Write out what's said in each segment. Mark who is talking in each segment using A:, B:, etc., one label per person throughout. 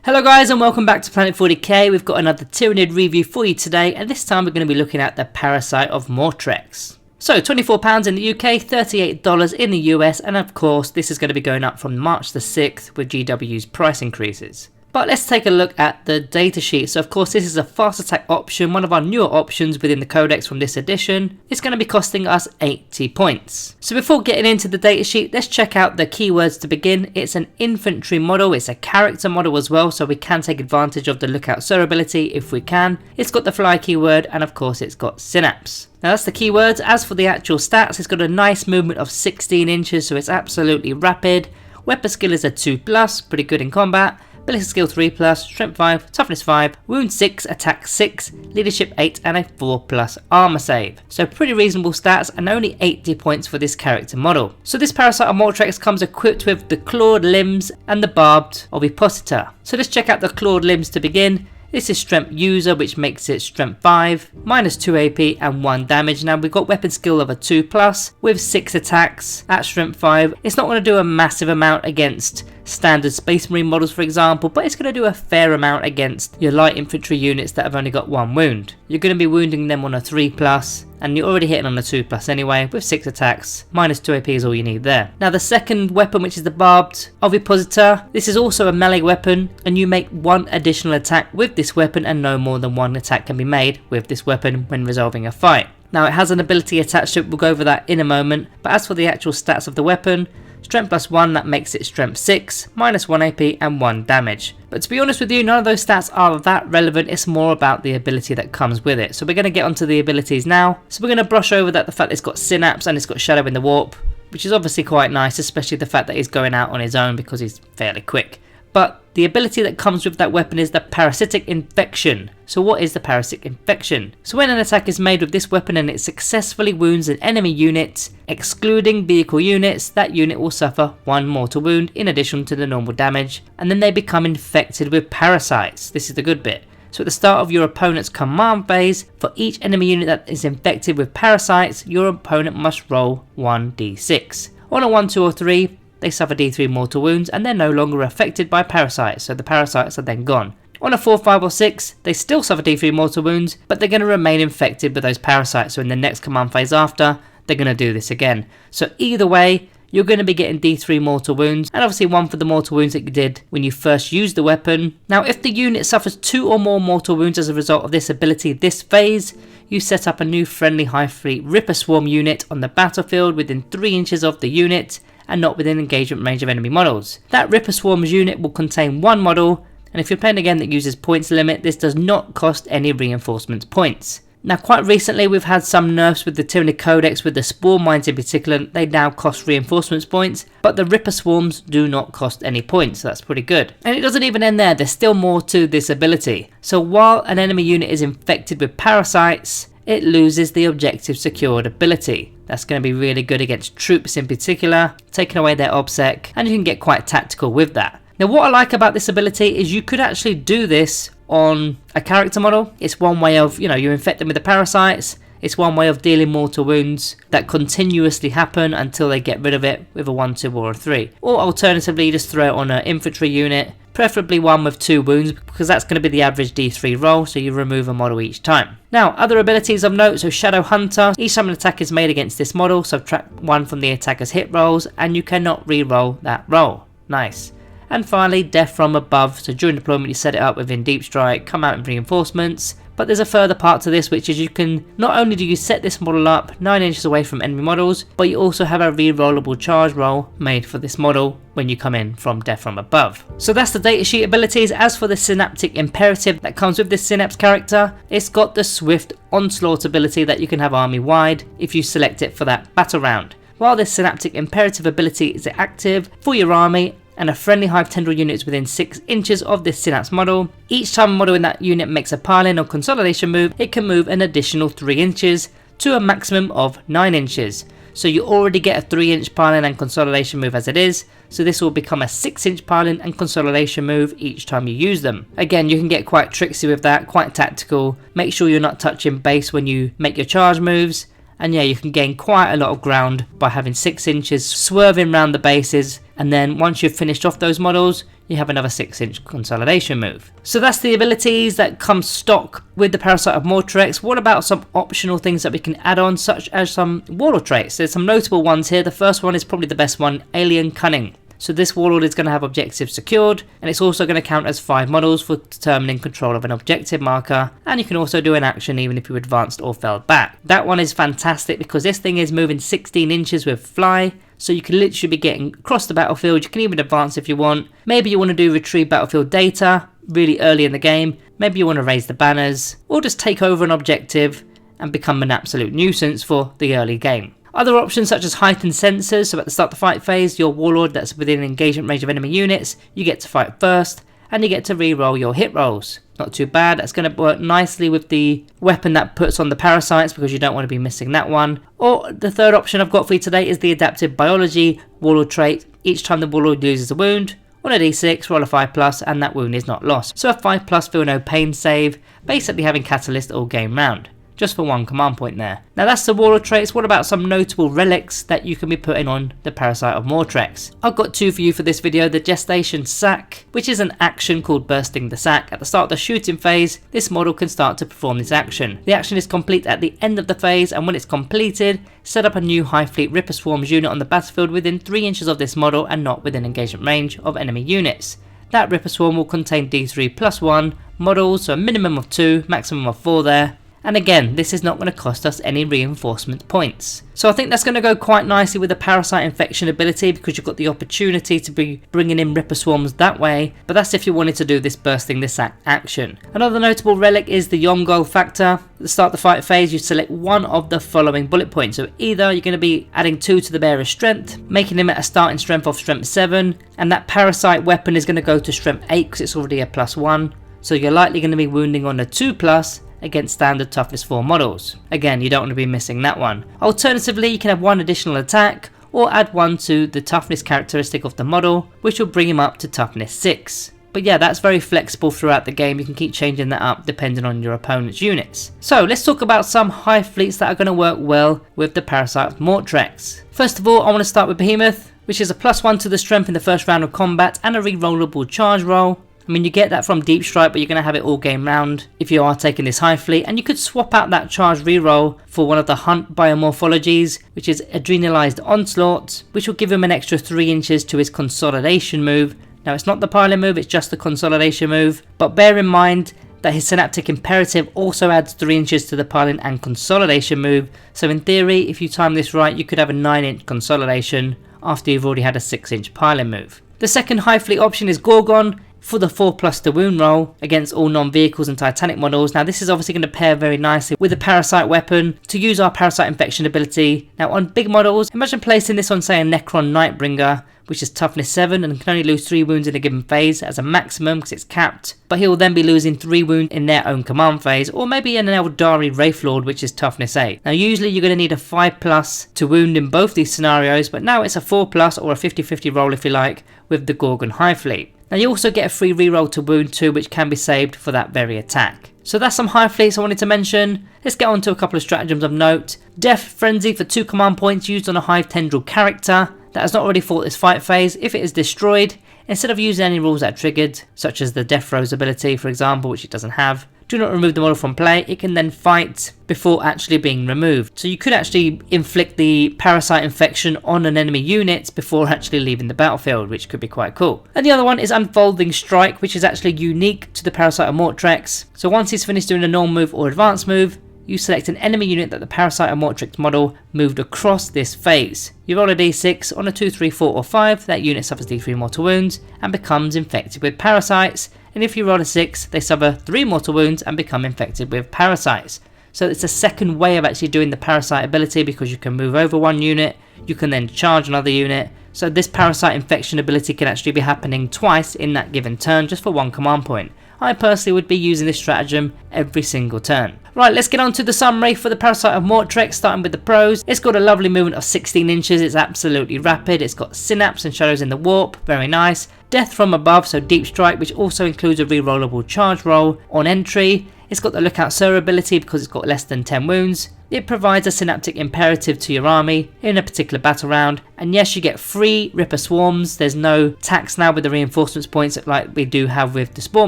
A: Hello guys and welcome back to Planet 40k. We've got another Tyranid review for you today, and this time we're going to be looking at the Parasite of Mortrex. So £24 in the UK, $38 in the US, and of course this is going to be going up from March the 6th with GW's price increases. But let's take a look at the datasheet. So of course this is a fast attack option, one of our newer options within the codex from this edition. It's going to be costing us 80 points. So before getting into the datasheet, let's check out the keywords to begin. It's an infantry model, it's a character model as well, so we can take advantage of the Lookout Sir ability if we can. It's got the fly keyword, and of course it's got synapse. Now that's the keywords. As for the actual stats, it's got a nice movement of 16 inches, so it's absolutely rapid. Weapon skill is a 2+, pretty good in combat. Ability skill 3+, strength 5, toughness 5, wound 6, attack 6, leadership 8, and a 4+ armor save. So pretty reasonable stats and only 80 points for this character model. So this Parasite of Mortrex comes equipped with the clawed limbs and the barbed ovipositor. So let's check out the clawed limbs to begin. This is strength user, which makes it strength 5, minus 2 AP and 1 damage. Now we've got weapon skill of a 2+ with 6 attacks at strength 5. It's not going to do a massive amount against standard Space Marine models for example, but it's going to do a fair amount against your light infantry units that have only got 1 wound. You're going to be wounding them on a 3+, and you're already hitting on a 2+ anyway with 6 attacks, minus 2 AP is all you need there. Now the second weapon, which is the barbed ovipositor, this is also a melee weapon, and you make 1 additional attack with this weapon, and no more than 1 attack can be made with this weapon when resolving a fight. Now it has an ability attached to it, we'll go over that in a moment, but as for the actual stats of the weapon, strength +1, that makes it strength 6, minus 1 AP and 1 damage. But to be honest with you, none of those stats are that relevant, it's more about the ability that comes with it. So we're going to get onto the abilities now. So we're going to brush over that the fact that it's got synapse and it's got shadow in the warp, which is obviously quite nice, especially the fact that he's going out on his own because he's fairly quick. But the ability that comes with that weapon is the Parasitic Infection. So what is the Parasitic Infection? So when an attack is made with this weapon and it successfully wounds an enemy unit, excluding vehicle units, that unit will suffer 1 mortal wound in addition to the normal damage, and then they become infected with parasites. This is the good bit. So at the start of your opponent's command phase, for each enemy unit that is infected with parasites, your opponent must roll 1d6. On a 1, 2 or 3, they suffer D3 mortal wounds and they're no longer affected by parasites, so the parasites are then gone. On a 4, 5 or 6, they still suffer D3 mortal wounds, but they're going to remain infected with those parasites, so in the next command phase after, they're going to do this again. So either way, you're going to be getting D3 mortal wounds, and obviously 1 for the mortal wounds that you did when you first used the weapon. Now if the unit suffers 2 or more mortal wounds as a result of this ability this phase, you set up a new friendly Hive Fleet Ripper Swarm unit on the battlefield within 3 inches of the unit, and not within engagement range of enemy models. That Ripper Swarms unit will contain 1 model, and if you're playing a game that uses points limit, this does not cost any reinforcement points. Now quite recently we've had some nerfs with the Tyranid Codex, with the Spore Mines in particular. They now cost reinforcements points, but the Ripper Swarms do not cost any points, so that's pretty good. And it doesn't even end there, there's still more to this ability. So while an enemy unit is infected with parasites, it loses the objective secured ability. That's going to be really good against troops in particular, taking away their obsec, and you can get quite tactical with that. Now what I like about this ability is you could actually do this on a character model. It's one way of, you infect them with the parasites. It's one way of dealing mortal wounds that continuously happen until they get rid of it with a 1, 2 or a 3. Or alternatively, you just throw it on an infantry unit, preferably one with 2 wounds, because that's going to be the average D3 roll, so you remove a model each time. Now other abilities of note, so Shadow Hunter, each time an attack is made against this model, subtract 1 from the attacker's hit rolls, and you cannot re-roll that roll. Nice. And finally, Death from Above, so during deployment you set it up within Deep Strike, come out in reinforcements. But there's a further part to this, which is you can, not only do you set this model up 9 inches away from enemy models, but you also have a re-rollable charge roll made for this model when you come in from Death from Above. So that's the datasheet abilities. As for the Synaptic Imperative that comes with this Synapse character, it's got the Swift Onslaught ability that you can have army wide if you select it for that battle round. While this Synaptic Imperative ability is active for your army, and a friendly Hive Tendril unit is within 6 inches of this Synapse model, each time a model in that unit makes a pile-in or consolidation move, it can move an additional 3 inches to a maximum of 9 inches. So you already get a 3-inch pile-in and consolidation move as it is, so this will become a 6-inch pile-in and consolidation move each time you use them. Again, you can get quite tricksy with that, quite tactical. Make sure you're not touching base when you make your charge moves, And yeah, you can gain quite a lot of ground by having 6 inches swerving around the bases, and then once you've finished off those models, you have another 6-inch consolidation move. So that's the abilities that come stock with the Parasite of Mortrex. What about some optional things that we can add on, such as some Warlord traits? There's some notable ones here. The first one is probably the best one, Alien Cunning. So this Warlord is going to have objectives secured, and it's also going to count as 5 models for determining control of an objective marker, and you can also do an action even if you advanced or fell back. That one is fantastic because this thing is moving 16 inches with fly, so you can literally be getting across the battlefield. You can even advance if you want. Maybe you want to do retrieve battlefield data really early in the game, maybe you want to raise the banners, or just take over an objective and become an absolute nuisance for the early game. Other options such as heightened sensors, so at the start of the fight phase, your Warlord that's within engagement range of enemy units, you get to fight first, and you get to re-roll your hit rolls. Not too bad. That's going to work nicely with the weapon that puts on the parasites, because you don't want to be missing that one. Or the third option I've got for you today is the Adaptive Biology Warlord trait. Each time the Warlord loses a wound, on a d6, roll a 5+, and that wound is not lost. So a 5+ feel no pain save, basically having Catalyst all game round. Just for 1 command point there. Now that's the Warlord traits. What about some notable relics that you can be putting on the Parasite of Mortrex? I've got 2 for you for this video. The Gestation Sack, which is an action called Bursting the Sack. At the start of the shooting phase, this model can start to perform this action. The action is complete at the end of the phase, and when it's completed, set up a new Hive Fleet Ripper Swarms unit on the battlefield within 3 inches of this model and not within engagement range of enemy units. That Ripper Swarm will contain D3+1 models, so a minimum of 2, maximum of 4 there. And again, this is not going to cost us any reinforcement points. So I think that's going to go quite nicely with the Parasite Infection ability, because you've got the opportunity to be bringing in Ripper Swarms that way. But that's if you wanted to do this Bursting the Sack action. Another notable relic is the Yongol Factor. At the start of the fight phase, you select one of the following bullet points. So either you're going to be adding 2 to the bearer's strength, making him at a starting strength of strength 7. And that Parasite weapon is going to go to strength 8 because it's already a +1. So you're likely going to be wounding on a 2+ against standard toughness 4 models. Again, you don't want to be missing that one. Alternatively, you can have 1 additional attack, or add 1 to the toughness characteristic of the model, which will bring him up to toughness 6. But yeah, that's very flexible throughout the game. You can keep changing that up depending on your opponent's units. So let's talk about some Hive Fleets that are going to work well with the Parasite of Mortrex. First of all, I want to start with Behemoth, which is a +1 to the strength in the first round of combat and a re-rollable charge roll. I mean, you get that from Deep Strike, but you're going to have it all game round if you are taking this Hive Fleet. And you could swap out that charge reroll for one of the Hunt biomorphologies, which is Adrenalized Onslaught, which will give him an extra 3 inches to his consolidation move. Now, it's not the piling move, it's just the consolidation move. But bear in mind that his Synaptic Imperative also adds 3 inches to the piling and consolidation move. So in theory, if you time this right, you could have a 9-inch consolidation after you've already had a 6-inch piling move. The second Hive Fleet option is Gorgon, for the 4+ to wound roll against all non-vehicles and Titanic models. Now this is obviously going to pair very nicely with the Parasite weapon to use our Parasite Infection ability. Now on big models, imagine placing this on say a Necron Nightbringer, which is toughness 7 and can only lose 3 wounds in a given phase as a maximum because it's capped. But he'll then be losing 3 wounds in their own command phase, or maybe an Eldari Wraithlord, which is toughness 8. Now usually you're going to need a 5+ to wound in both these scenarios, but now it's a 4+ or a 50-50 roll if you like with the Gorgon Hive Fleet. Now you also get a free reroll to wound too, which can be saved for that very attack. So that's some Hive Fleets I wanted to mention. Let's get on to a couple of stratagems of note. Death Frenzy for 2 command points used on a Hive Tendril character that has not already fought this fight phase. If it is destroyed, instead of using any rules that are triggered, such as the Death Rose ability for example, which it doesn't have, do not remove the model from play. It can then fight before actually being removed. So you could actually inflict the Parasite Infection on an enemy unit before actually leaving the battlefield, which could be quite cool. And the other one is Unfolding Strike, which is actually unique to the Parasite of Mortrex. So once he's finished doing a normal move or advanced move, you select an enemy unit that the Parasite of Mortrex model moved across this phase. You roll a d6, on a 2, 3, 4 or 5, that unit suffers d3 mortal wounds and becomes infected with parasites. And if you roll a 6, they suffer 3 mortal wounds and become infected with parasites. So it's a second way of actually doing the Parasite ability, because you can move over one unit, you can then charge another unit. So this Parasite Infection ability can actually be happening twice in that given turn, just for 1 command point. I personally would be using this stratagem every single turn. Right, let's get on to the summary for the Parasite of Mortrex, starting with the pros. It's got a lovely movement of 16 inches, it's absolutely rapid, it's got Synapse and Shadows in the Warp, very nice. Death from above, so Deep Strike, which also includes a rerollable charge roll on entry. It's got the Lookout Sir ability because it's got less than 10 wounds. It provides a Synaptic Imperative to your army in a particular battle round, and yes, you get free Ripper Swarms. There's no tax now with the reinforcements points like we do have with the Spore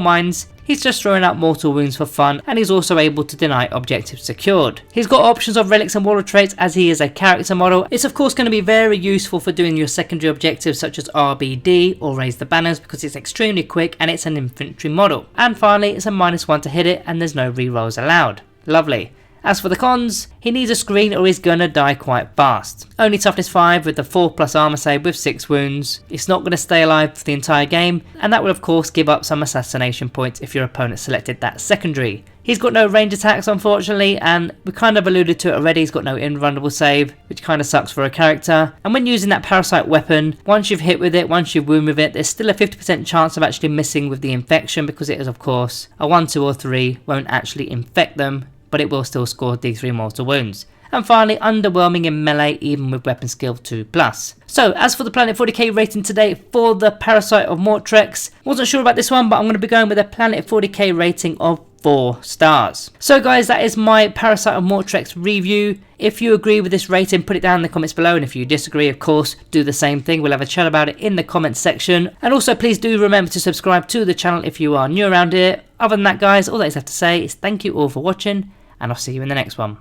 A: Mines. He's just throwing out mortal wounds for fun, and he's also able to deny objectives secured. He's got options of relics and warlord traits as he is a character model. It's of course going to be very useful for doing your secondary objectives such as RBD or raise the banners, because it's extremely quick and it's an infantry model. And finally, it's a -1 to hit it and there's no rerolls allowed. Lovely. As for the cons, he needs a screen or he's gonna die quite fast. Only toughness 5 with the 4+ armor save with 6 wounds. It's not gonna stay alive for the entire game, and that will of course give up some assassination points if your opponent selected that secondary. He's got no range attacks unfortunately, and we kind of alluded to it already, he's got no invulnerable save, which kind of sucks for a character. And when using that parasite weapon, once you've hit with it, once you've wound with it, there's still a 50% chance of actually missing with the infection, because it is of course a 1, 2 or 3 won't actually infect them, but it will still score D3 mortal wounds. And finally, underwhelming in melee even with weapon skill 2+. So as for the Planet 40k rating today for the Parasite of Mortrex, wasn't sure about this one, but I'm going to be going with a Planet 40k rating of 4 stars. So guys, that is my Parasite of Mortrex review. If you agree with this rating, put it down in the comments below, and if you disagree, of course, do the same thing. We'll have a chat about it in the comments section. And also please do remember to subscribe to the channel if you are new around here. Other than that guys, all that is left to say is thank you all for watching, and I'll see you in the next one.